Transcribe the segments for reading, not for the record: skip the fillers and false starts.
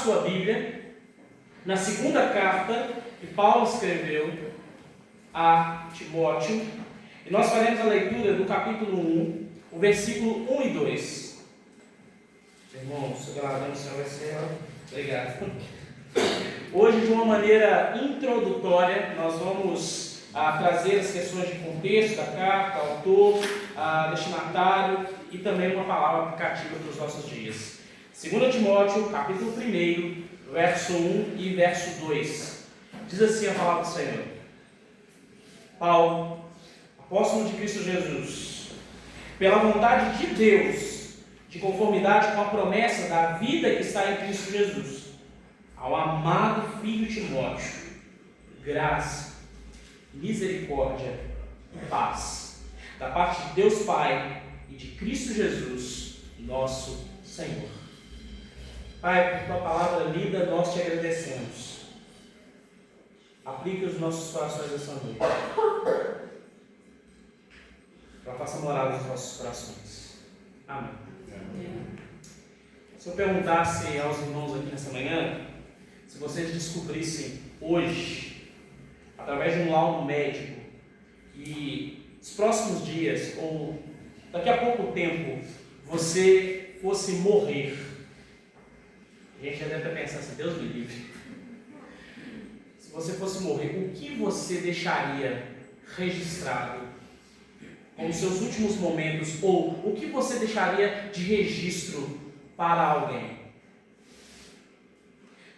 sua Bíblia na segunda carta que Paulo escreveu a Timóteo, e nós faremos a leitura do capítulo 1, o versículo 1 e 2. Irmãos, gravando o Senhor vai ser. Obrigado. Hoje, de uma maneira introdutória, nós vamos trazer as questões de contexto da carta, autor, destinatário e também uma palavra aplicativa para os nossos dias. 2 Timóteo, capítulo 1, verso 1 e verso 2. Diz assim a palavra do Senhor: Paulo, apóstolo de Cristo Jesus, pela vontade de Deus, de conformidade com a promessa da vida que está em Cristo Jesus, ao amado filho Timóteo, graça, misericórdia e paz, da parte de Deus Pai e de Cristo Jesus, nosso Senhor. Pai, por tua palavra lida, nós te agradecemos. Aplica os nossos corações essa noite, para faça morada nos nossos corações. Amém. Se eu perguntasse aos irmãos aqui nessa manhã, se vocês descobrissem hoje, através de um laudo médico, que nos próximos dias, ou daqui a pouco tempo, você fosse morrer, a gente já deve estar pensando assim, Deus me livre. Se você fosse morrer, o que você deixaria registrado como seus últimos momentos, ou o que você deixaria de registro para alguém?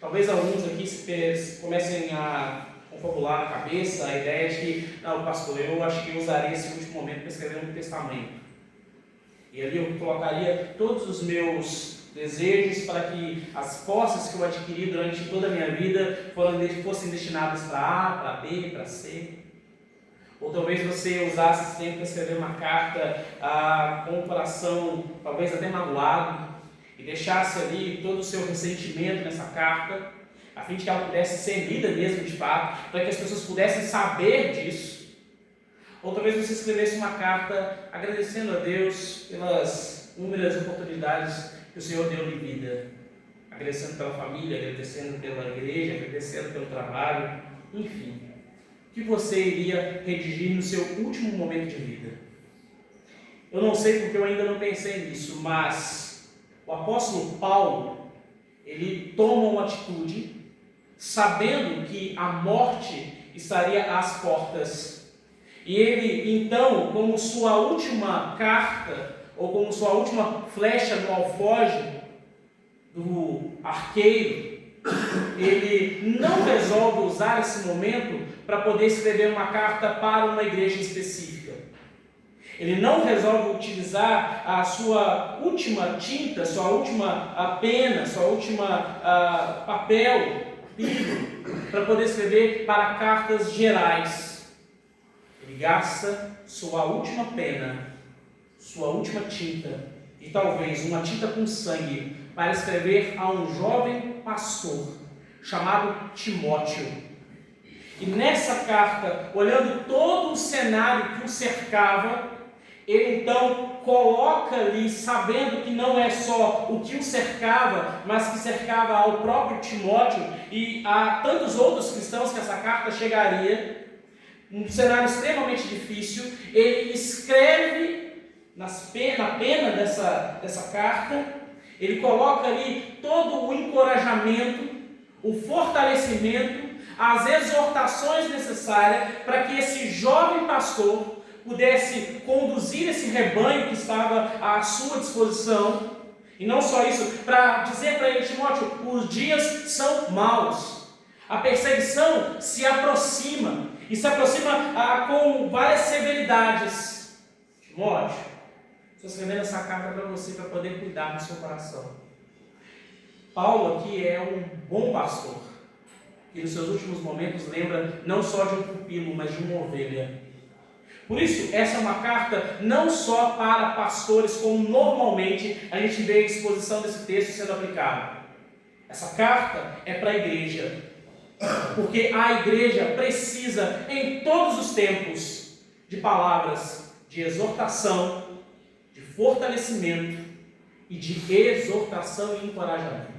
Talvez alguns aqui comecem a confabular na cabeça a ideia de que, não, pastor, eu acho que eu usaria esse último momento para escrever um testamento. E ali eu colocaria todos os meus desejos para que as posses que eu adquiri durante toda a minha vida fossem destinadas para A, para B, para C. Ou talvez você usasse esse tempo para escrever uma carta com o coração talvez até magoado, e deixasse ali todo o seu ressentimento nessa carta, a fim de que ela pudesse ser lida mesmo de fato, para que as pessoas pudessem saber disso. Ou talvez você escrevesse uma carta agradecendo a Deus pelas inúmeras oportunidades que o Senhor deu-lhe vida, agradecendo pela família, agradecendo pela igreja, agradecendo pelo trabalho, enfim. O que você iria redigir no seu último momento de vida? Eu não sei porque eu ainda não pensei nisso, mas o apóstolo Paulo, ele toma uma atitude, sabendo que a morte estaria às portas. E ele, então, como sua última carta, ou como sua última flecha no alforje do arqueiro, ele não resolve usar esse momento para poder escrever uma carta para uma igreja específica. Ele não resolve utilizar a sua última tinta, sua última pena, sua última papel, livro, para poder escrever para cartas gerais. Ele gasta sua última pena, sua última tinta, e talvez uma tinta com sangue, para escrever a um jovem pastor chamado Timóteo. E nessa carta, olhando todo o cenário que o cercava, ele então coloca ali, sabendo que não é só o que o cercava, mas que cercava ao próprio Timóteo e a tantos outros cristãos que essa carta chegaria, um cenário extremamente difícil. Ele escreve na pena dessa carta, ele coloca ali todo o encorajamento, o fortalecimento, as exortações necessárias para que esse jovem pastor pudesse conduzir esse rebanho que estava à sua disposição. E não só isso, para dizer para ele: Timóteo, os dias são maus, a perseguição se aproxima, e se aproxima com várias severidades. Timóteo, estou escrevendo essa carta para você, para poder cuidar do seu coração. Paulo aqui é um bom pastor, que nos seus últimos momentos lembra não só de um pupilo, mas de uma ovelha. Por isso, essa é uma carta não só para pastores, como normalmente a gente vê a exposição desse texto sendo aplicado. Essa carta é para a igreja, porque a igreja precisa, em todos os tempos, de palavras de exortação, de fortalecimento e de exortação e encorajamento.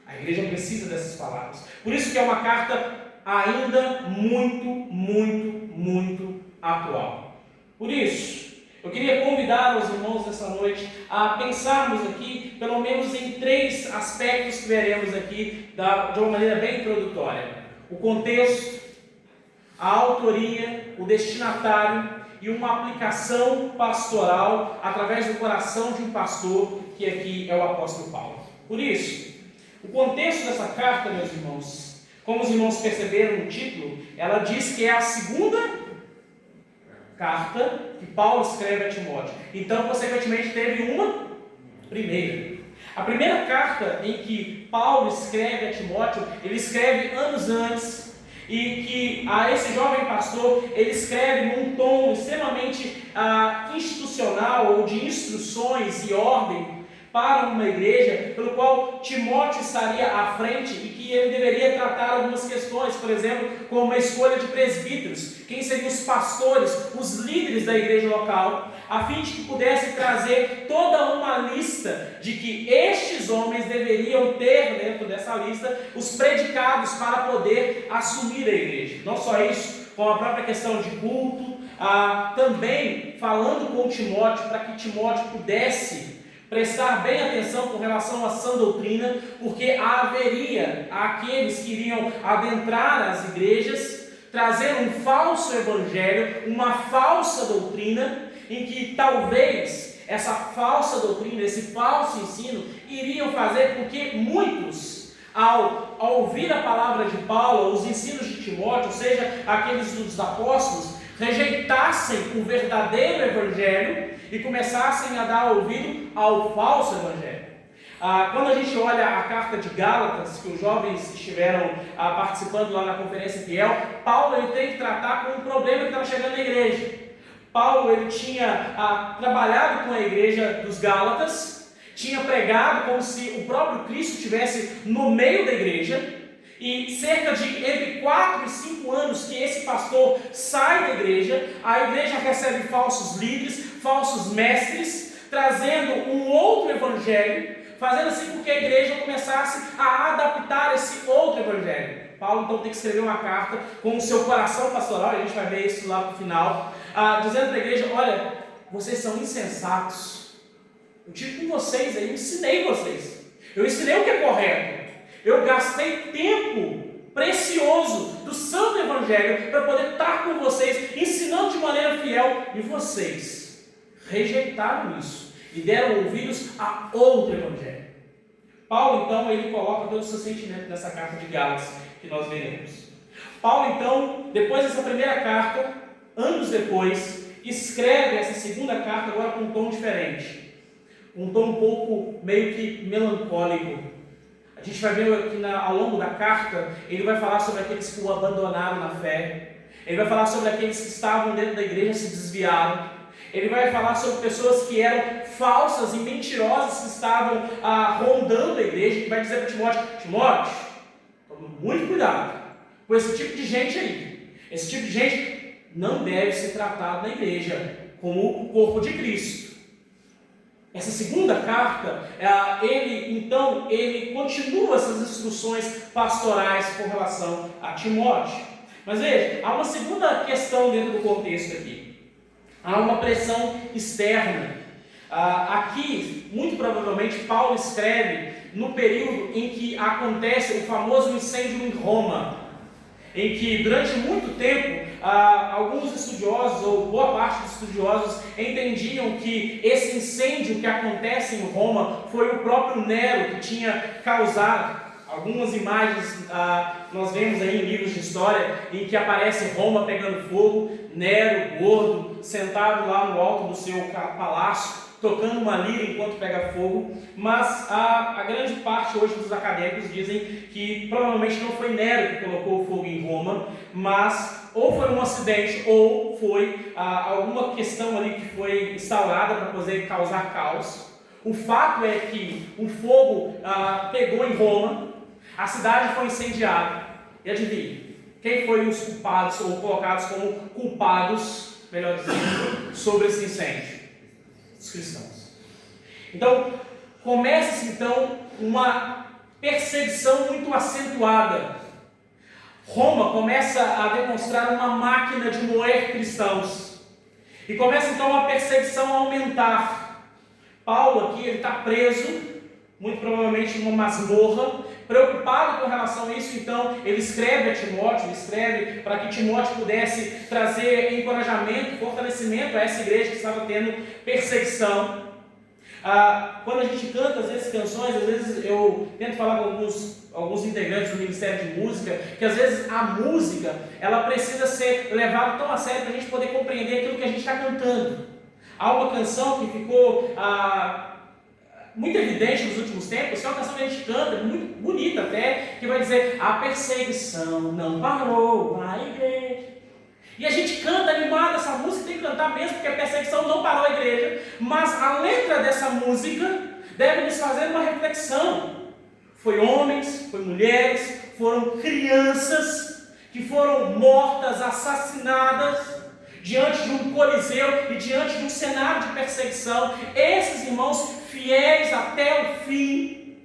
A A igreja precisa dessas palavras. Por isso que é uma carta ainda muito atual. Por isso, eu queria convidar os irmãos nessa noite a pensarmos aqui, pelo menos em 3 aspectos que veremos aqui de uma maneira bem introdutória: o contexto, a autoria, o destinatário e uma aplicação pastoral através do coração de um pastor, que aqui é o apóstolo Paulo. Por isso, o contexto dessa carta, meus irmãos, como os irmãos perceberam no título, ela diz que é a segunda carta que Paulo escreve a Timóteo. Então, consequentemente, teve uma primeira. A primeira carta em que Paulo escreve a Timóteo, ele escreve anos antes, e que a esse jovem pastor, ele escreve num tom extremamente institucional, ou de instruções e ordem para uma igreja, pelo qual Timóteo estaria à frente e que ele deveria tratar algumas questões, por exemplo, como a escolha de presbíteros, quem seriam os pastores, os líderes da igreja local, a fim de que pudesse trazer toda uma lista de que estes homens deveriam ter dentro dessa lista os predicados para poder assumir a igreja. Não só isso, como a própria questão de culto, também falando com Timóteo, para que Timóteo pudesse prestar bem atenção com relação à sã doutrina, porque haveria aqueles que iriam adentrar as igrejas, trazer um falso evangelho, uma falsa doutrina, em que talvez essa falsa doutrina, esse falso ensino, iriam fazer com que muitos, ao ouvir a palavra de Paulo, os ensinos de Timóteo, ou seja, aqueles dos apóstolos, rejeitassem o verdadeiro evangelho e começassem a dar ouvido ao falso evangelho. Quando a gente olha a carta de Gálatas, que os jovens estiveram participando lá na Conferência Fiel, Paulo ele tem que tratar com um problema que estava chegando na igreja. Paulo ele tinha trabalhado com a igreja dos Gálatas, tinha pregado como se o próprio Cristo estivesse no meio da igreja, e cerca de entre 4 e 5 anos que esse pastor sai da igreja, a igreja recebe falsos líderes, falsos mestres, trazendo um outro evangelho, fazendo assim com que a igreja começasse a adaptar esse outro evangelho. Paulo então tem que escrever uma carta com o seu coração pastoral, e a gente vai ver isso lá no final, dizendo para a igreja: olha, vocês são insensatos, eu tive com vocês aí, eu ensinei vocês, eu ensinei o que é correto, eu gastei tempo precioso do santo evangelho para poder estar com vocês, ensinando de maneira fiel, e vocês rejeitaram isso e deram ouvidos a outro evangelho. Paulo então ele coloca todo o seu sentimento nessa carta de Gálatas que nós veremos. Paulo então, depois dessa primeira carta, anos depois, escreve essa segunda carta agora com um tom diferente, um tom um pouco meio que melancólico. A gente vai ver aqui ao longo da carta, ele vai falar sobre aqueles que o abandonaram na fé, ele vai falar sobre aqueles que estavam dentro da igreja e se desviaram, ele vai falar sobre pessoas que eram falsas e mentirosas que estavam rondando a igreja, e vai dizer para Timóteo, tome muito cuidado com esse tipo de gente aí. Esse tipo de gente não deve ser tratado na igreja como o corpo de Cristo. Essa segunda carta, ele continua essas instruções pastorais com relação a Timóteo. Mas veja, há uma segunda questão dentro do contexto aqui. Há uma pressão externa. Aqui, muito provavelmente, Paulo escreve no período em que acontece o famoso incêndio em Roma, em que durante muito tempo alguns estudiosos, ou boa parte dos estudiosos, entendiam que esse incêndio que acontece em Roma foi o próprio Nero que tinha causado. Algumas imagens nós vemos aí em livros de história em que aparece Roma pegando fogo, Nero gordo, sentado lá no alto do seu palácio, tocando uma lira enquanto pega fogo. Mas a grande parte hoje dos acadêmicos dizem que provavelmente não foi Nero que colocou o fogo em Roma, mas ou foi um acidente ou foi alguma questão ali que foi instaurada para poder causar caos. O fato é que o fogo pegou em Roma, a cidade foi incendiada, e adivinha, quem foram os culpados, ou colocados como culpados, melhor dizendo, sobre esse incêndio? Os cristãos. Então, começa-se então uma perseguição muito acentuada. Roma começa a demonstrar uma máquina de moer cristãos. E começa então uma perseguição a aumentar. Paulo aqui, ele está preso, muito provavelmente em uma masmorra, preocupado com relação a isso. Então ele escreve a Timóteo, escreve para que Timóteo pudesse trazer encorajamento, fortalecimento a essa igreja que estava tendo perseguição. Quando a gente canta às vezes canções, às vezes eu tento falar com alguns integrantes do Ministério de Música, que às vezes a música, ela precisa ser levada tão a sério para a gente poder compreender aquilo que a gente está cantando. Há uma canção que ficou muito evidente nos últimos tempos, que é uma canção que a gente canta, muito bonita até, que vai dizer: a perseguição não parou na igreja. E a gente canta animado essa música, tem que cantar mesmo, porque a perseguição não parou a igreja, mas a letra dessa música deve nos fazer uma reflexão. Foi homens, foi mulheres, foram crianças que foram mortas, assassinadas diante de um coliseu e diante de um cenário de perseguição. Esses irmãos fiéis até o fim,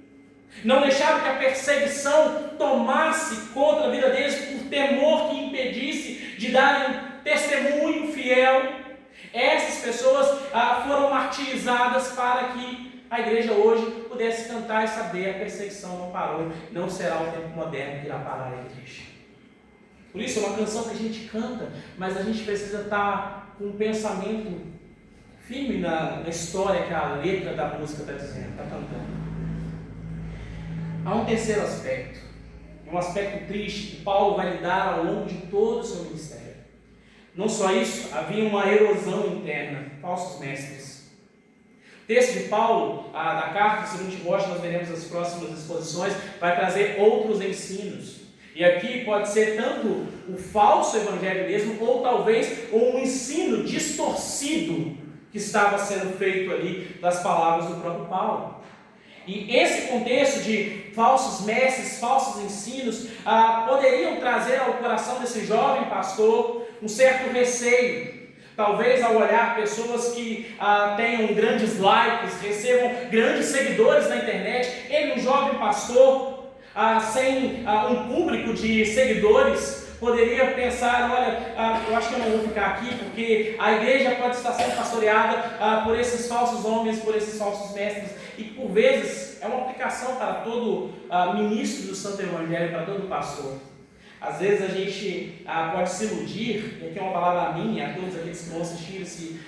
não deixaram que a perseguição tomasse contra a vida deles por temor que impedisse de darem um testemunho fiel. Essas pessoas foram martirizadas para que a igreja hoje pudesse cantar e saber: a perseguição não parou, não será o tempo moderno que irá parar a igreja. Por isso é uma canção que a gente canta, mas a gente precisa estar com um pensamento firme na história que a letra da música está dizendo, está cantando. Há um terceiro aspecto, um aspecto triste que Paulo vai lidar ao longo de todo o seu ministério. Não só isso, havia uma erosão interna, falsos mestres. O texto de Paulo, da carta de 2 Timóteo, nós veremos nas próximas exposições, vai trazer outros ensinos. E aqui pode ser tanto o falso evangelho mesmo, ou talvez um ensino distorcido que estava sendo feito ali das palavras do próprio Paulo. E esse contexto de falsos mestres, falsos ensinos, poderiam trazer ao coração desse jovem pastor um certo receio. Talvez ao olhar pessoas que tenham grandes likes, recebam grandes seguidores na internet, ele, um jovem pastor, sem um público de seguidores, poderia pensar: olha, eu acho que eu não vou ficar aqui, porque a igreja pode estar sendo pastoreada por esses falsos homens, por esses falsos mestres. E por vezes é uma aplicação para todo ministro do Santo Evangelho, para todo pastor. Às vezes a gente pode se iludir, e aqui é uma palavra minha, a todos aqueles que vão assistir esse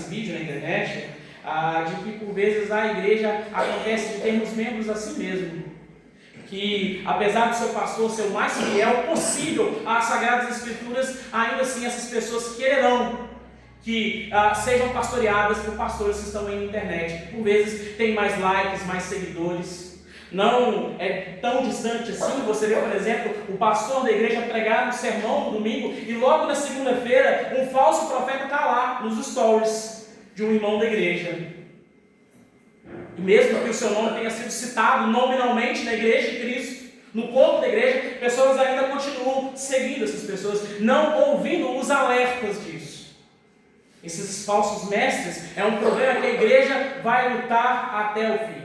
vídeo na internet, de que por vezes a igreja acontece de termos membros assim mesmo. Que apesar do seu pastor ser o mais fiel possível às Sagradas Escrituras, ainda assim essas pessoas quererão que sejam pastoreadas por pastores que estão aí na internet, que por vezes tem mais likes, mais seguidores. Não é tão distante assim você vê, por exemplo, o pastor da igreja pregar no sermão no domingo e logo na segunda-feira um falso profeta está lá nos stories de um irmão da igreja. E mesmo que o seu nome tenha sido citado nominalmente na igreja de Cristo, no corpo da igreja, pessoas ainda continuam seguindo essas pessoas, não ouvindo os alertas disso. Esses falsos mestres é um problema que a igreja vai lutar até o fim.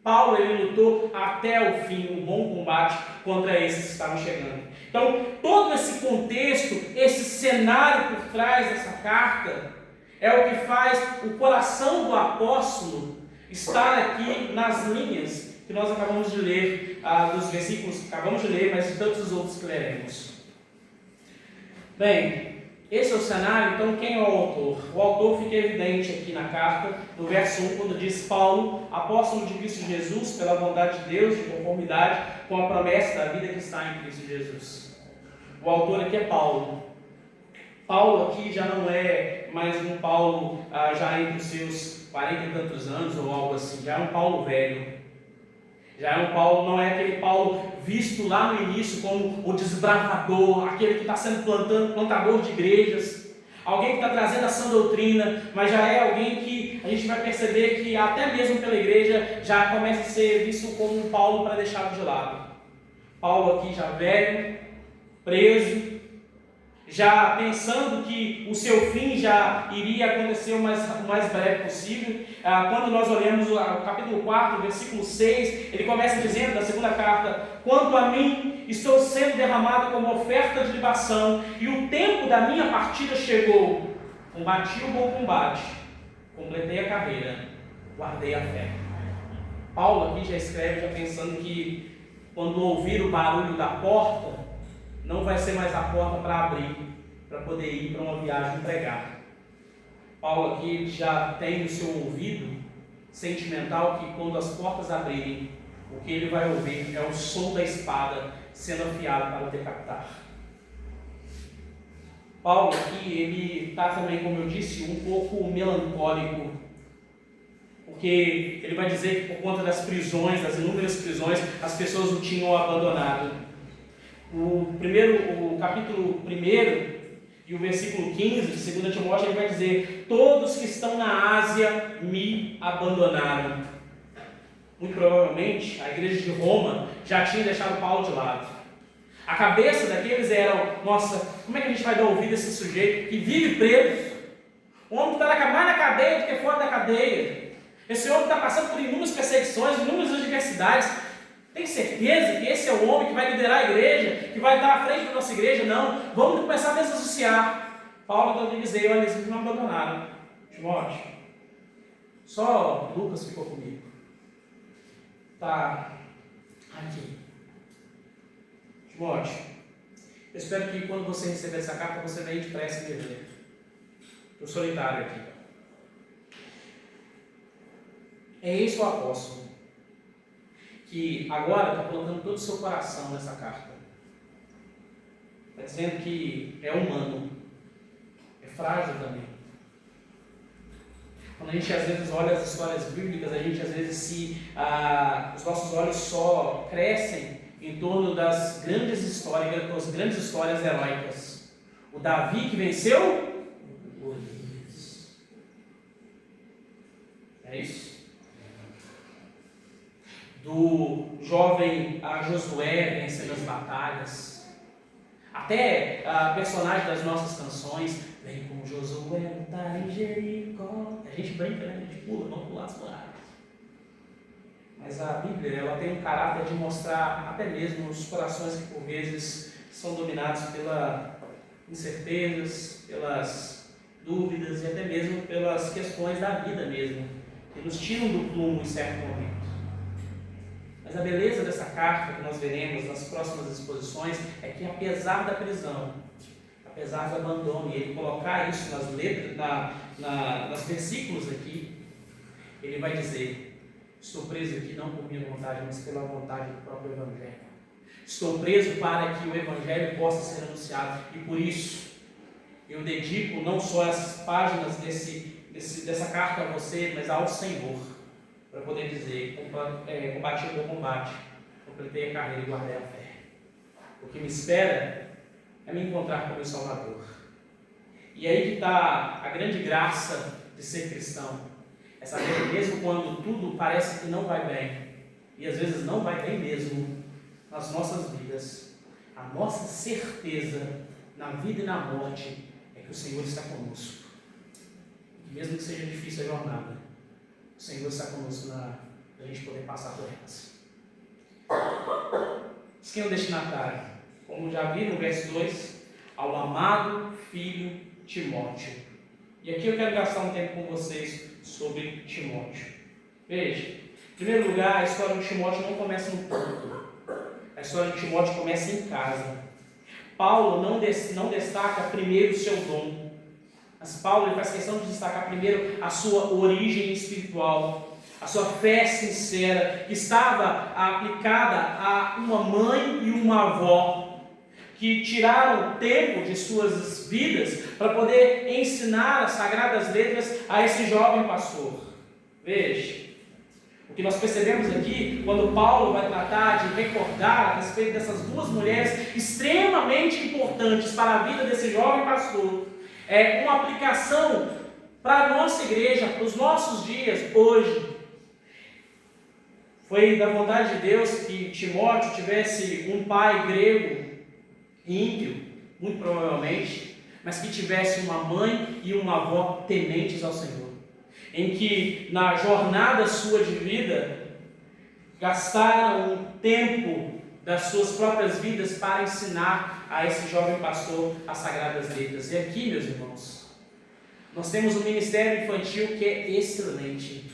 Paulo, ele lutou até o fim, um bom combate contra esses que estavam chegando. Então, todo esse contexto, esse cenário por trás dessa carta, é o que faz o coração do apóstolo estar aqui nas linhas que nós acabamos de ler, dos versículos que acabamos de ler, mas de tantos os outros que leremos. Bem, esse é o cenário. Então quem é o autor? O autor fica evidente aqui na carta, no verso 1, quando diz: Paulo, apóstolo de Cristo Jesus, pela vontade de Deus, de conformidade com a promessa da vida que está em Cristo Jesus. O autor aqui é Paulo. Paulo aqui já não é mais um Paulo já entre os seus 40 e tantos anos ou algo assim, já é um Paulo velho. Já é um Paulo, não é aquele Paulo visto lá no início como o desbravador, aquele que está sendo plantador de igrejas, alguém que está trazendo a sã doutrina, mas já é alguém que a gente vai perceber que até mesmo pela igreja já começa a ser visto como um Paulo para deixá-lo de lado. Paulo aqui já velho, preso, já pensando que o seu fim já iria acontecer o mais breve possível. Quando nós olhamos o capítulo 4, versículo 6, ele começa dizendo, na segunda carta: quanto a mim, estou sendo derramado como oferta de libação, e o tempo da minha partida chegou. Combati o bom combate, completei a carreira, guardei a fé. Paulo aqui já escreve, já pensando que quando ouvir o barulho da porta, não vai ser mais a porta para abrir, para poder ir para uma viagem pregar. Paulo aqui já tem no seu ouvido sentimental que quando as portas abrirem, o que ele vai ouvir é o som da espada sendo afiada para decapitar. Paulo aqui, ele está também, como eu disse, um pouco melancólico, porque ele vai dizer que por conta das prisões, das inúmeras prisões, as pessoas o tinham abandonado. O capítulo 1 e o versículo 15 de 2 Timóteo, ele vai dizer: todos que estão na Ásia me abandonaram. Muito provavelmente a igreja de Roma já tinha deixado Paulo de lado. A cabeça daqueles era: nossa, como é que a gente vai dar ouvido a esse sujeito que vive preso? O homem que está mais na cadeia do que fora da cadeia. Esse homem está passando por inúmeras perseguições, inúmeras adversidades. Tem certeza que esse é o homem que vai liderar a igreja, que vai estar à frente da nossa igreja? Não. Vamos começar a desassociar. Paulo está dizendo: olha, eles não abandonaram. Timóteo, só Lucas ficou comigo. Está aqui. Timóteo, eu espero que quando você receber essa carta, você venha depressa e me ler. Estou solitário aqui. É esse o apóstolo que agora está colocando todo o seu coração nessa carta. Está dizendo que é humano, é frágil também. Quando a gente às vezes olha as histórias bíblicas, a gente às vezes os nossos olhos só crescem em torno das grandes histórias heróicas. O Davi que venceu Golias. É isso? Do jovem Josué vencendo as batalhas, até a personagem das nossas canções: vem com Josué lutar em Jericó. A gente brinca, né? A gente pula, vamos pular as muralhas. Mas a Bíblia, ela tem um caráter de mostrar até mesmo os corações que por vezes são dominados pelas incertezas, pelas dúvidas e até mesmo pelas questões da vida mesmo, que nos tiram do plumo em certo momento. Mas a beleza dessa carta que nós veremos nas próximas exposições é que, apesar da prisão, apesar do abandono, e ele colocar isso nas letras, nos versículos aqui, ele vai dizer: estou preso aqui não por minha vontade, mas pela vontade do próprio Evangelho. Estou preso para que o Evangelho possa ser anunciado, e por isso eu dedico não só essas páginas dessa carta a você, mas ao Senhor, para poder dizer: combati o bom combate, completei a carreira e guardei a fé. O que me espera é me encontrar com o meu Salvador. E aí que está a grande graça de ser cristão. É saber que mesmo quando tudo parece que não vai bem, e às vezes não vai bem mesmo nas nossas vidas, a nossa certeza na vida e na morte é que o Senhor está conosco. E mesmo que seja difícil a jornada, o Senhor está conosco para a gente poder passar por elas. Quem é o destinatário? Como já vi no verso 2, ao amado filho Timóteo. E aqui eu quero gastar um tempo com vocês sobre Timóteo. Veja, em primeiro lugar, a história de Timóteo não começa no ponto. A história de Timóteo começa em casa. Paulo não destaca primeiro o seu dom, mas Paulo ele faz questão de destacar primeiro a sua origem espiritual, a sua fé sincera, que estava aplicada a uma mãe e uma avó, que tiraram tempo de suas vidas para poder ensinar as sagradas letras a esse jovem pastor. Veja, o que nós percebemos aqui, quando Paulo vai tratar de recordar a respeito dessas duas mulheres extremamente importantes para a vida desse jovem pastor, é uma aplicação para a nossa igreja, para os nossos dias, hoje. Foi da vontade de Deus que Timóteo tivesse um pai grego, ímpio, muito provavelmente, mas que tivesse uma mãe e uma avó tementes ao Senhor, em que na jornada sua de vida gastaram um tempo das suas próprias vidas para ensinar a esse jovem pastor as sagradas letras. E aqui, meus irmãos, nós temos um ministério infantil que é excelente,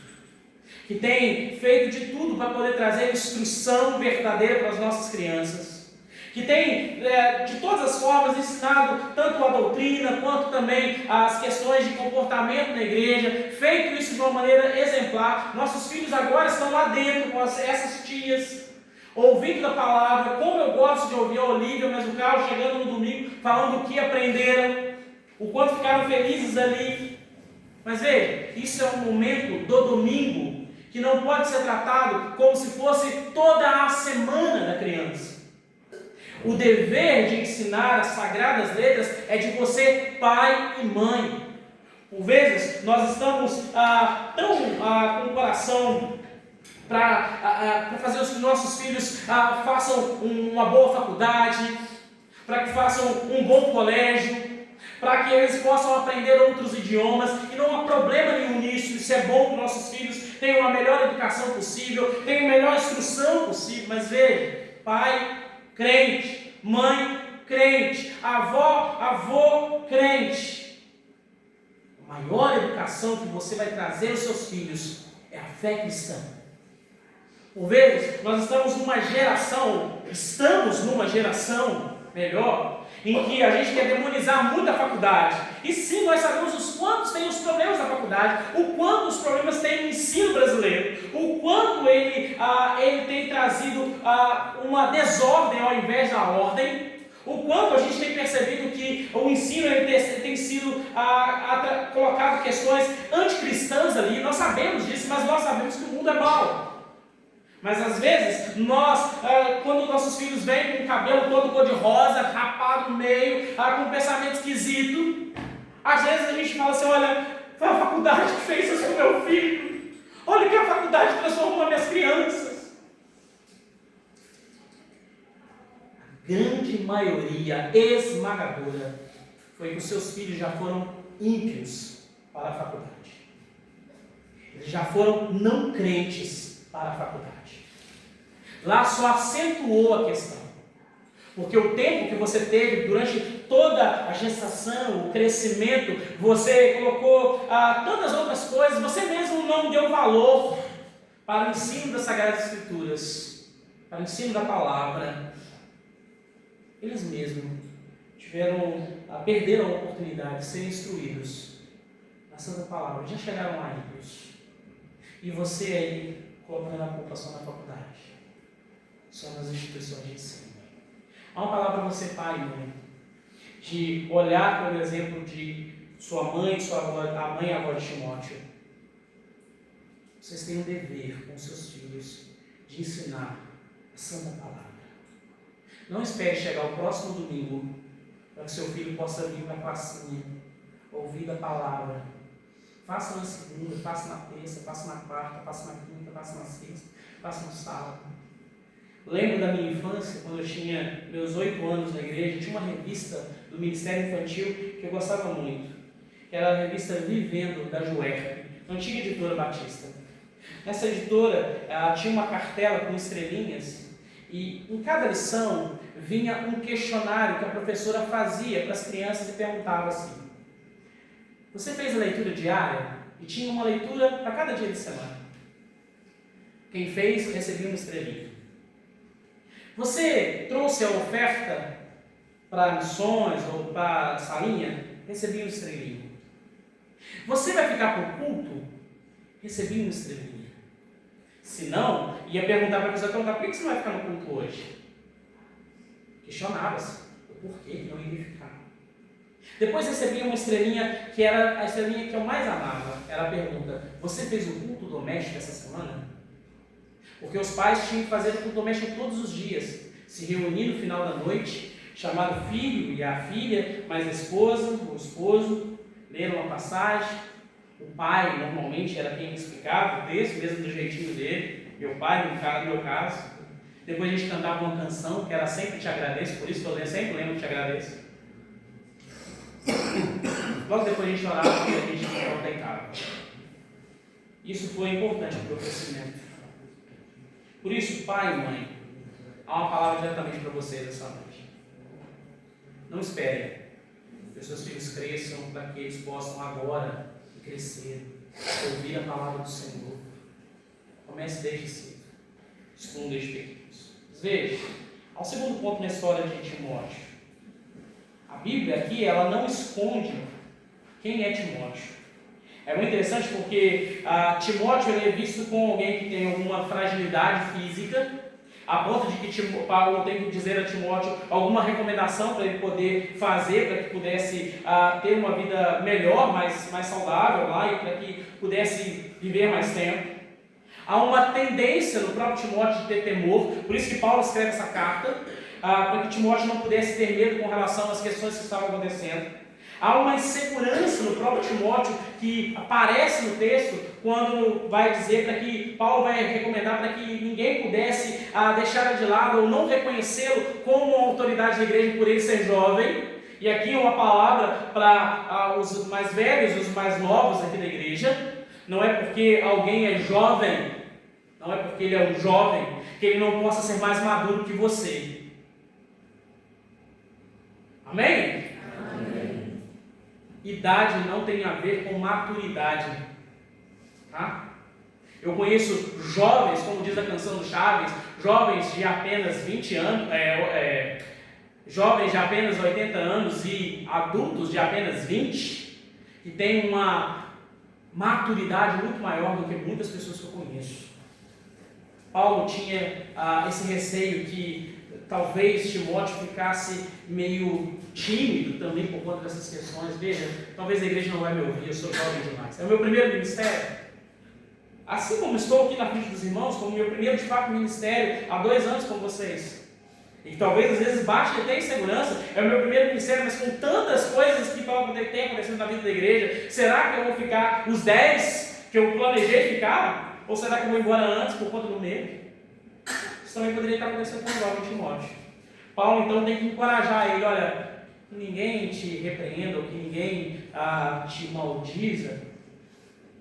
que tem feito de tudo para poder trazer instrução verdadeira para as nossas crianças, que tem de todas as formas ensinado tanto a doutrina quanto também as questões de comportamento na igreja, feito isso de uma maneira exemplar. Nossos filhos agora estão lá dentro com essas tias, ouvindo da palavra. Como eu gosto de ouvir a Olívia, mas o Carlos chegando no domingo, falando o que aprenderam, o quanto ficaram felizes ali. Mas veja, isso é um momento do domingo que não pode ser tratado como se fosse toda a semana da criança. O dever de ensinar as sagradas letras é de você, pai e mãe. Por vezes, nós estamos tão com o coração para fazer os nossos filhos façam uma boa faculdade, para que façam um bom colégio, para que eles possam aprender outros idiomas, e não há problema nenhum nisso. Isso é bom que nossos filhos tenham a melhor educação possível, tenham a melhor instrução possível. Mas veja, pai crente, mãe crente, avô crente. A maior educação que você vai trazer aos seus filhos é a fé cristã. Por vezes, nós estamos numa geração melhor, em que a gente quer demonizar muito a faculdade. E sim, nós sabemos os quantos tem os problemas da faculdade, o quanto os problemas tem no ensino brasileiro, o quanto ele tem trazido uma desordem ao invés da ordem, o quanto a gente tem percebido que o ensino tem sido colocado questões anticristãs ali. Nós sabemos disso, mas nós sabemos que o mundo é mau. Mas às vezes, quando nossos filhos vêm com o cabelo todo cor-de-rosa, rapado no meio, com um pensamento esquisito, às vezes a gente fala assim: olha, foi a faculdade que fez isso com o meu filho, olha que a faculdade transformou minhas crianças. A grande maioria esmagadora foi que os seus filhos já foram ímpios para a faculdade, eles já foram não crentes para a faculdade. Lá só acentuou a questão, porque o tempo que você teve durante toda a gestação, o crescimento, você colocou tantas outras coisas, você mesmo não deu valor para o ensino das Sagradas Escrituras, para o ensino da palavra. Eles mesmos perderam a oportunidade de serem instruídos na Santa Palavra, já chegaram lá ímpios. E você aí colocando a culpa só na faculdade, só nas instituições de ensino. Há uma palavra para você, pai e mãe, de olhar pelo exemplo de sua mãe, sua avó, a mãe e a avó de Timóteo. Vocês têm um dever com seus filhos de ensinar a Santa Palavra. Não espere chegar o próximo domingo para que seu filho possa vir para a classinha, ouvir a palavra. Faça na segunda, faça na terça, faça na quarta, faça na quinta, faça na sexta, faça no sábado. Lembro da minha infância, quando eu tinha meus 8 anos na igreja, tinha uma revista do Ministério Infantil que eu gostava muito, que era a revista Vivendo, da Juerp, antiga editora batista. Nessa editora, ela tinha uma cartela com estrelinhas, e em cada lição vinha um questionário que a professora fazia para as crianças e perguntava assim: você fez a leitura diária? E tinha uma leitura para cada dia de semana. Quem fez, recebia uma estrelinha. Você trouxe a oferta para missões ou para a salinha? Recebia uma estrelinha. Você vai ficar para o culto? Recebia uma estrelinha. Se não, ia perguntar para a pessoa: por que você não vai ficar no culto hoje? Questionava-se o porquê que não iria ficar. Depois recebia uma estrelinha, que era a estrelinha que eu mais amava. Era a pergunta: você fez o culto doméstico essa semana? Porque os pais tinham que fazer o culto doméstico todos os dias, se reunir no final da noite, chamar o filho e a filha, mais a esposa, o esposo, ler uma passagem. O pai normalmente era quem explicava o texto, mesmo do jeitinho dele, meu pai, no meu caso. Depois a gente cantava uma canção que era Sempre Te Agradeço, por isso que eu sempre lembro Te Agradeço. Logo depois a gente orava e a gente volta em casa. Isso foi importante para o meu crescimento. Por isso, pai e mãe, há uma palavra diretamente para vocês essa noite. Não esperem que os seus filhos cresçam para que eles possam agora crescer, ouvir a palavra do Senhor. Comece desde cedo, esconda desde pequenos. Veja, há um segundo ponto na história de Timóteo. A Bíblia aqui, ela não esconde quem é Timóteo. É muito interessante porque Timóteo ele é visto como alguém que tem alguma fragilidade física, a ponto de que Paulo tem que dizer a Timóteo alguma recomendação para ele poder fazer, para que pudesse ter uma vida melhor, mais saudável lá, e para que pudesse viver mais tempo. Há uma tendência no próprio Timóteo de ter temor, por isso que Paulo escreve essa carta, para que Timóteo não pudesse ter medo com relação às questões que estavam acontecendo. Há uma insegurança no próprio Timóteo que aparece no texto quando vai dizer para que Paulo vai recomendar para que ninguém pudesse deixar de lado ou não reconhecê-lo como uma autoridade da igreja por ele ser jovem. E aqui uma palavra para os mais velhos, os mais novos aqui da igreja. Não é porque alguém é jovem, não é porque ele é um jovem, que ele não possa ser mais maduro que você. Amém? Idade não tem a ver com maturidade. Tá? Eu conheço jovens, como diz a canção do Chaves, jovens de apenas 20 anos, jovens de apenas 80 anos e adultos de apenas 20, que têm uma maturidade muito maior do que muitas pessoas que eu conheço. Paulo tinha esse receio que talvez Timóteo ficasse meio tímido também por conta dessas questões. Veja, talvez a igreja não vai me ouvir, eu sou jovem demais. É o meu primeiro ministério. Assim como estou aqui na frente dos irmãos, como meu primeiro de fato ministério, há 2 anos com vocês. E talvez às vezes bate até insegurança, é o meu primeiro ministério, mas com tantas coisas que têm acontecendo na vida da igreja, será que eu vou ficar os 10 que eu planejei ficar? Ou será que eu vou embora antes por conta do medo? Isso também poderia estar acontecendo com o jovem Timóteo. Paulo então tem que encorajar ele, olha, que ninguém te repreenda, ou que ninguém te maldiza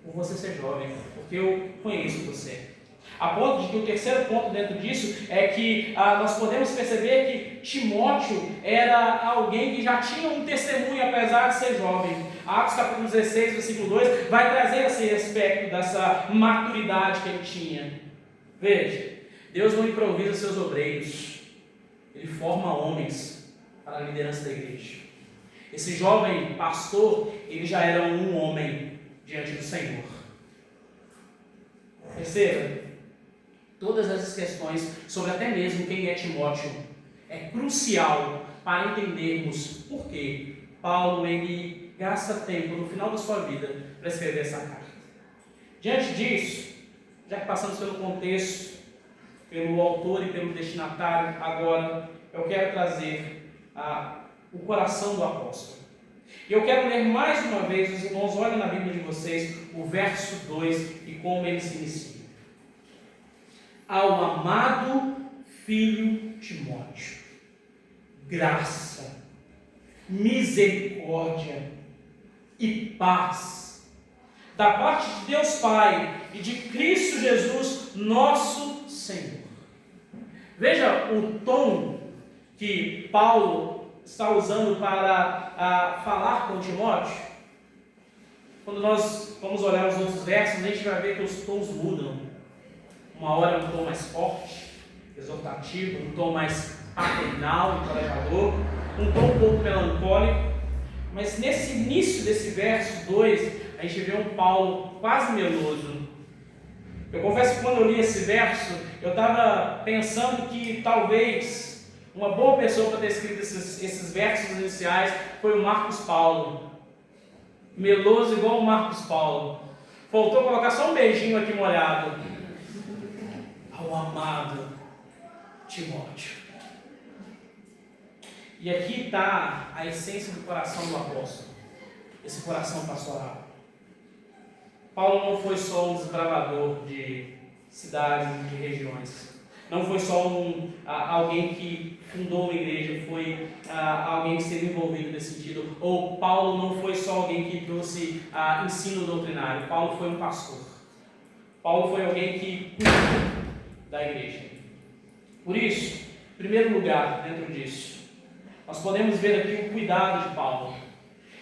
por você ser jovem, porque eu conheço você. A ponto de que o terceiro ponto dentro disso é que nós podemos perceber que Timóteo era alguém que já tinha um testemunho apesar de ser jovem. Atos capítulo 16, versículo 2 vai trazer esse aspecto dessa maturidade que ele tinha. Veja, Deus não improvisa seus obreiros, Ele forma homens para a liderança da igreja. Esse jovem pastor, ele já era um homem diante do Senhor. Perceba, todas essas questões sobre até mesmo quem é Timóteo é crucial para entendermos por que Paulo ele gasta tempo no final da sua vida para escrever essa carta. Diante disso, já que passamos pelo contexto, pelo autor e pelo destinatário, agora eu quero trazer o coração do apóstolo. E eu quero ler mais uma vez, os irmãos olhem na Bíblia de vocês, o verso 2 e como ele se inicia. Ao amado filho Timóteo, graça, misericórdia e paz, da parte de Deus Pai e de Cristo Jesus, nosso Senhor. Veja o tom que Paulo está usando para falar com Timóteo. Quando nós vamos olhar os outros versos, a gente vai ver que os tons mudam. Uma hora é um tom mais forte, exortativo, um tom mais paternal, encorajador, um tom um pouco melancólico. Mas nesse início desse verso 2, a gente vê um Paulo quase meloso. Eu confesso que quando eu li esse verso, eu estava pensando que talvez uma boa pessoa para ter escrito esses versos iniciais foi o Marcos Paulo. Meloso igual o Marcos Paulo. Faltou colocar só um beijinho aqui molhado. Ao amado Timóteo. E aqui está a essência do coração do apóstolo. Esse coração pastoral. Paulo não foi só um desbravador de cidades e de regiões. Não foi só alguém que fundou uma igreja, foi alguém que esteve envolvido nesse sentido. Ou Paulo não foi só alguém que trouxe ensino doutrinário. Paulo foi um pastor. Paulo foi alguém que cuidou da igreja. Por isso, em primeiro lugar, dentro disso, nós podemos ver aqui o cuidado de Paulo.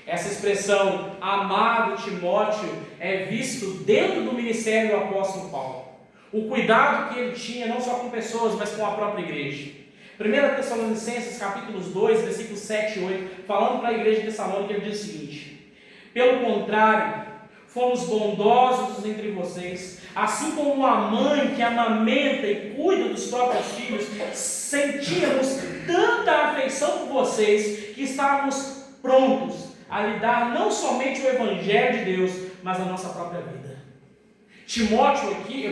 Essa expressão, amado Timóteo, é visto dentro do ministério do apóstolo Paulo. O cuidado que ele tinha, não só com pessoas, mas com a própria igreja. 1 Tessalonicenses, capítulos 2, versículos 7 e 8, falando para a igreja de Tessalônica, ele diz o seguinte: pelo contrário, fomos bondosos entre vocês, assim como uma mãe que amamenta e cuida dos próprios filhos, sentíamos tanta afeição por vocês, que estávamos prontos a lhe dar não somente o Evangelho de Deus, mas a nossa própria vida.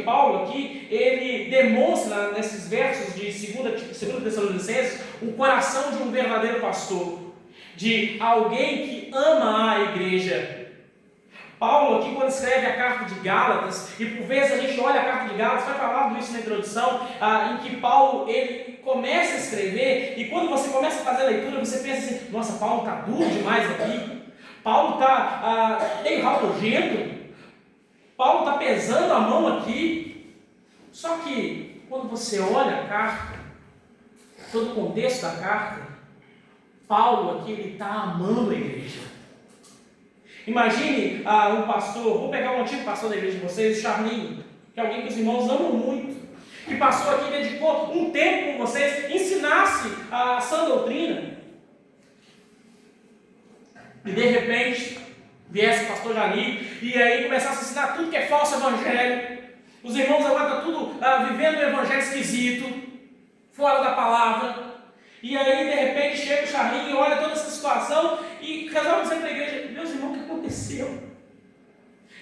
Paulo aqui, ele demonstra nesses versos de 2 Tessalonicenses o coração de um verdadeiro pastor, de alguém que ama a igreja. Paulo aqui, quando escreve a carta de Gálatas, e por vezes a gente olha a carta de Gálatas, vai falar disso na introdução, em que Paulo ele começa a escrever, e quando você começa a fazer a leitura, você pensa assim: nossa, Paulo está duro demais aqui, Paulo está meio rabugento, Paulo está pesando a mão aqui. Só que quando você olha a carta, todo o contexto da carta, Paulo aqui ele está amando a igreja. Imagine um pastor, vou pegar um antigo pastor da igreja de vocês, o Charlinho, que é alguém que os irmãos amam muito, que passou aqui e dedicou um tempo com vocês, ensinasse a sã doutrina, e de repente viesse o pastor Jani, e aí começasse a ensinar tudo que é falso evangelho. Os irmãos agora estão tudo vivendo um evangelho esquisito, fora da palavra. E aí de repente chega o Charlinho e olha toda essa situação e resolve dizer para a igreja: meus irmãos, o que aconteceu?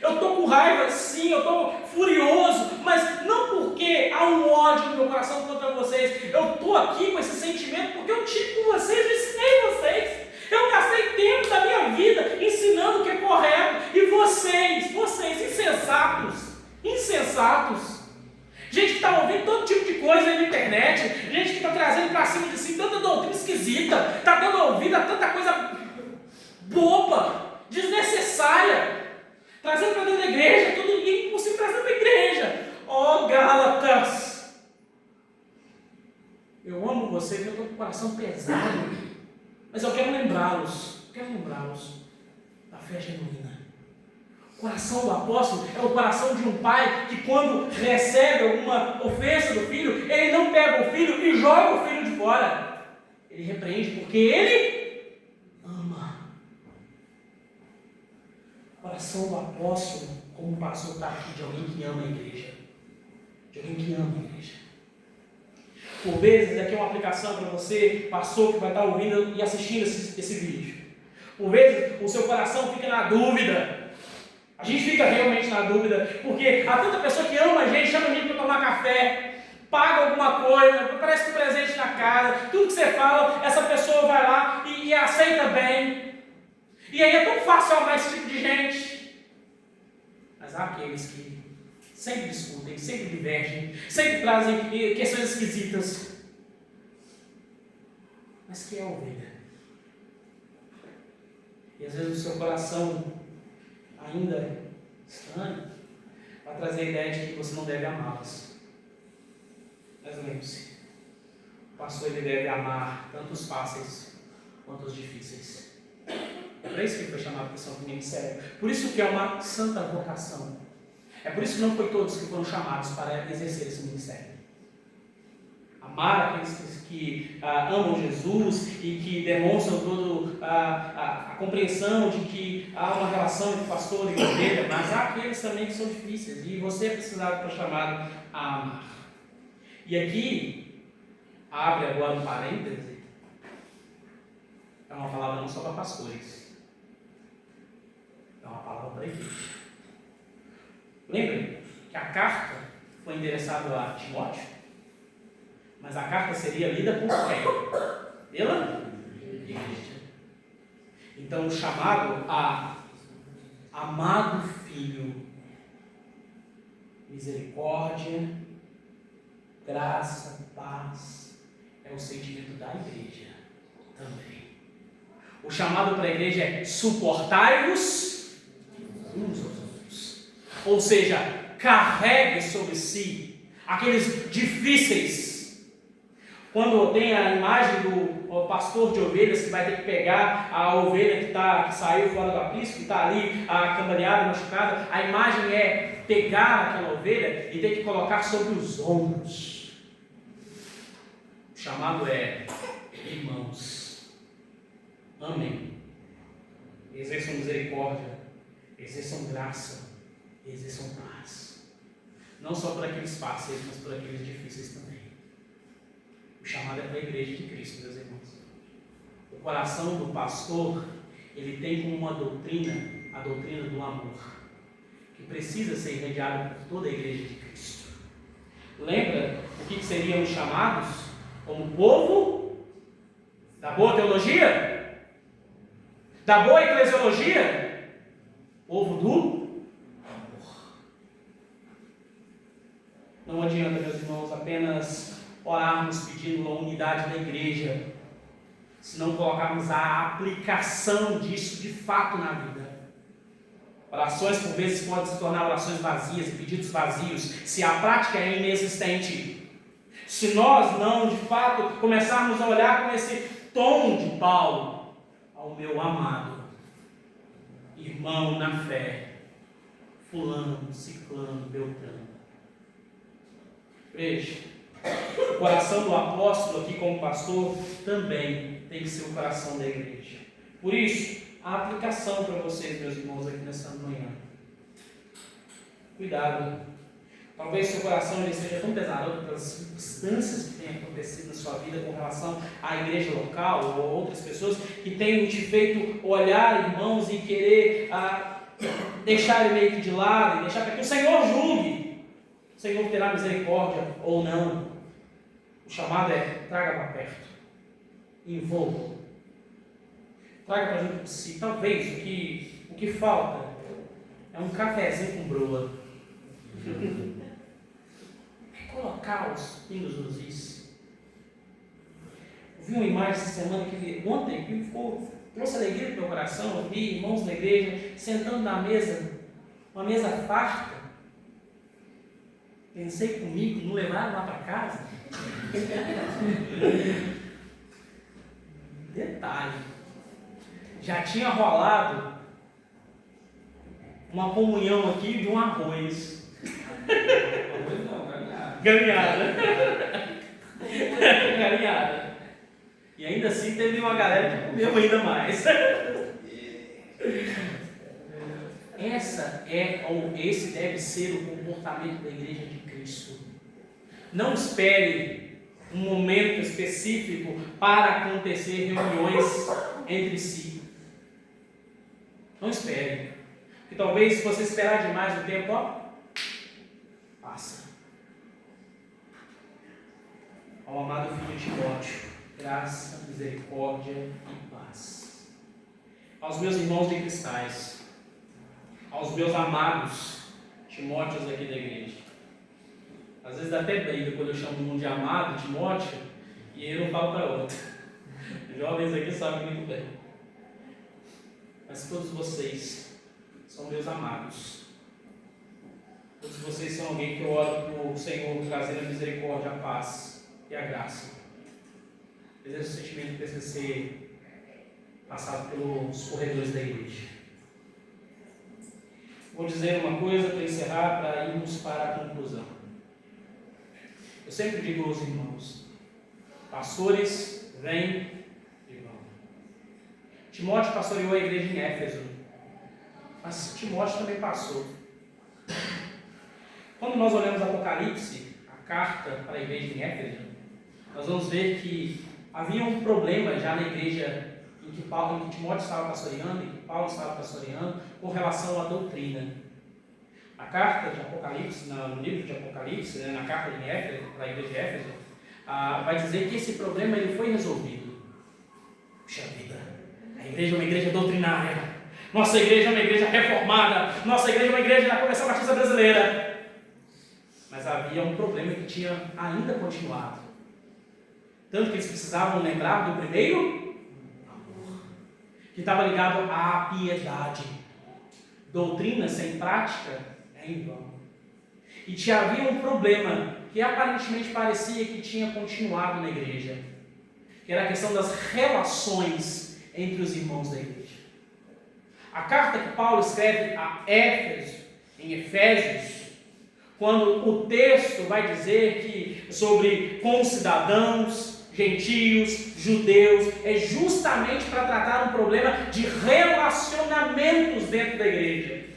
Eu estou com raiva, sim, eu estou furioso, mas não porque há um ódio no meu coração contra vocês. Eu estou aqui com esse sentimento porque eu tive com vocês, eu ensinei vocês. Eu gastei tempo da minha vida ensinando o que é correto. E vocês, insensatos, gente que está ouvindo todo tipo de coisa aí na internet, gente que está trazendo para cima de si tanta doutrina esquisita, está dando ouvido a tanta coisa boba, desnecessária, trazendo para dentro da igreja, tudo impossível trazendo para a igreja. Ó Gálatas, eu amo vocês, eu estou com o coração pesado, mas eu quero lembrá-los da fé genuína. O coração do apóstolo é o coração de um pai que, quando recebe alguma ofensa do filho, ele não pega o filho e joga o filho de fora. Ele repreende porque ele ama. O coração do apóstolo, como pastor está aqui, de alguém que ama a igreja. Por vezes, aqui é uma aplicação para você, pastor, que vai estar ouvindo e assistindo esse vídeo. Por vezes, o seu coração fica na dúvida. A gente fica realmente na dúvida, porque há tanta pessoa que ama a gente, chama a gente para tomar café, paga alguma coisa, parece um presente na casa, tudo que você fala, essa pessoa vai lá e aceita bem. E aí é tão fácil amar esse tipo de gente. Mas há aqueles que sempre discutem, sempre divergem, sempre trazem questões esquisitas. Mas que é a ovelha. E às vezes o seu coração ainda estranho vai trazer a ideia de que você não deve amá-las. Mas lembre-se, o pastor ele deve amar tanto os fáceis quanto os difíceis. É para isso que ele foi chamado para esse ministério. Por isso que é uma santa vocação. É por isso que não foi todos que foram chamados para exercer esse ministério. Amar aqueles que amam Jesus e que demonstram toda a compreensão de que há uma relação entre pastor e ovelha, mas há aqueles também que são difíceis e você é precisado para chamado a amar. E aqui, abre agora um parêntese, é uma palavra não só para pastores, é uma palavra para a igreja. Lembrem que a carta foi endereçada a Timóteo, mas a carta seria lida por quem? Pela igreja. Então, o chamado a amado filho, misericórdia, graça, paz, é o sentimento da igreja também. O chamado para a igreja é suportai-vos uns aos outros. Ou seja, carregue sobre si aqueles difíceis. Quando tem a imagem do pastor de ovelhas que vai ter que pegar a ovelha que saiu fora do aprisco, que está ali cambaleada, machucada, a imagem é pegar aquela ovelha e ter que colocar sobre os ombros. O chamado é: irmãos, amém, exerçam misericórdia, exerçam graça, exerçam paz, não só por aqueles fáceis, mas por aqueles difíceis também. O chamado é para a igreja de Cristo, meus irmãos. O coração do pastor, ele tem como uma doutrina, a doutrina do amor, que precisa ser irradiada por toda a igreja de Cristo. Lembra o que seriam os chamados? Como povo da boa teologia, da boa eclesiologia, povo do amor. Não adianta, meus irmãos, apenas orarmos pedindo a unidade da igreja, se não colocarmos a aplicação disso de fato na vida. Orações por vezes podem se tornar orações vazias e pedidos vazios, se a prática é inexistente. Se nós não, de fato, começarmos a olhar com esse tom de Paulo: ao meu amado irmão na fé, fulano, ciclano, beltrano. Veja, o coração do apóstolo aqui como pastor também tem que ser o coração da igreja. Por isso, a aplicação para vocês, meus irmãos, aqui nessa manhã. Cuidado. Talvez seu coração ele seja tão pesado pelas circunstâncias que têm acontecido na sua vida com relação à igreja local ou outras pessoas que tenham te feito olhar, irmãos, e querer deixar ele meio que de lado, e deixar para que o Senhor julgue. O Senhor terá misericórdia ou não. O chamado é: traga para perto, envolva, traga para junto de si. Talvez o que falta é um cafezinho com broa. É colocar os pingos nos is. Eu vi uma imagem essa semana ontem que trouxe alegria para o meu coração. Eu vi irmãos da igreja sentando na mesa, uma mesa farta. Pensei comigo, não levaram lá para casa? Detalhe, já tinha rolado uma comunhão aqui de um arroz. Arroz não, galinhada. Galinhada. E ainda assim teve uma galera que comeu ainda mais. Esse deve ser o comportamento da igreja de Cristo. Não espere um momento específico para acontecer reuniões entre si. Não espere. Porque talvez se você esperar demais o tempo, passa. Ao amado filho Timóteo, graça, misericórdia e paz. Aos meus irmãos de cristais, aos meus amados Timóteos aqui da igreja. Às vezes dá até briga quando eu chamo um de amado, Timóteo, e eu não falo para outro. Os jovens aqui sabem muito bem. Mas todos vocês são meus amados. Todos vocês são alguém que eu oro para o Senhor trazer a misericórdia, a paz e a graça. Esse sentimento precisa ser passado pelos corredores da igreja. Vou dizer uma coisa para encerrar, para irmos para a conclusão. Eu sempre digo aos irmãos: pastores, vêm e vão. Timóteo pastoreou a igreja em Éfeso, mas Timóteo também passou. Quando nós olhamos Apocalipse, a carta para a igreja em Éfeso, nós vamos ver que havia um problema já na igreja em que Timóteo estava pastoreando, em que Paulo estava pastoreando, com relação à doutrina. A carta de Apocalipse, no livro de Apocalipse, na carta de Éfeso, para a igreja de Éfeso, vai dizer que esse problema ele foi resolvido. Puxa vida, a igreja é uma igreja doutrinária, nossa igreja é uma igreja reformada, nossa igreja é uma igreja da Convenção Batista Brasileira. Mas havia um problema que tinha ainda continuado. Tanto que eles precisavam lembrar do primeiro amor, que estava ligado à piedade. Doutrina sem prática é em vão. E havia um problema que aparentemente parecia que tinha continuado na igreja, que era a questão das relações entre os irmãos da igreja. A carta que Paulo escreve a Éfeso, em Efésios, quando o texto vai dizer que sobre concidadãos, gentios, judeus, é justamente para tratar um problema de relacionamentos dentro da igreja.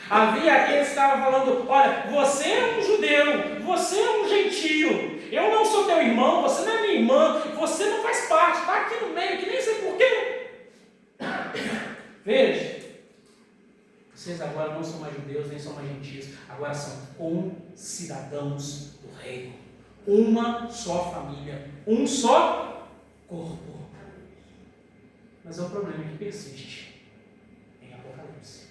Havia aqueles que estavam falando: olha, você é um judeu, você é um gentio, eu não sou teu irmão, você não é minha irmã, você não faz parte, está aqui no meio, que nem sei porquê. Veja, vocês agora não são mais judeus, nem são mais gentios, agora são concidadãos do reino, uma só família, um só corpo. Mas é um problema que persiste em Apocalipse.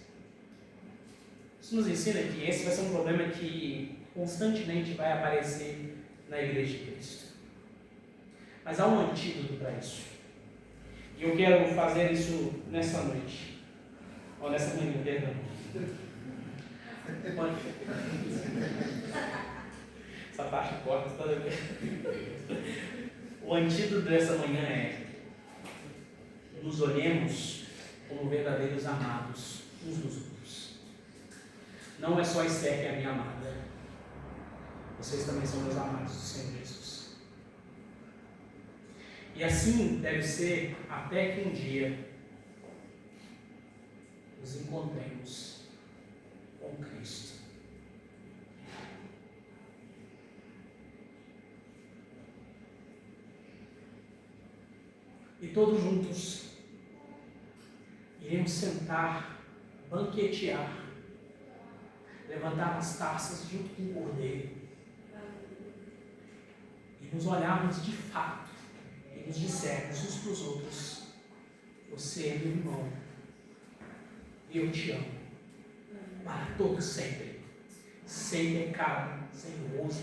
Isso nos ensina que esse vai ser um problema que constantemente vai aparecer na igreja de Cristo. Mas há um antídoto para isso. E eu quero fazer isso nessa noite. Ou nessa manhã, perdão. Essa parte corta, está vendo? O antídoto dessa manhã é: nos olhemos como verdadeiros amados uns dos outros. Não é só a Esther que é a minha amada. Vocês também são meus amados do Senhor Jesus. E assim deve ser até que um dia nos encontremos com Cristo. E todos juntos iremos sentar, banquetear, levantar as taças junto com o Cordeiro e nos olharmos de fato e nos dissermos uns para os outros: você é meu irmão e eu te amo para todo sempre, sem pecado, sem gozo,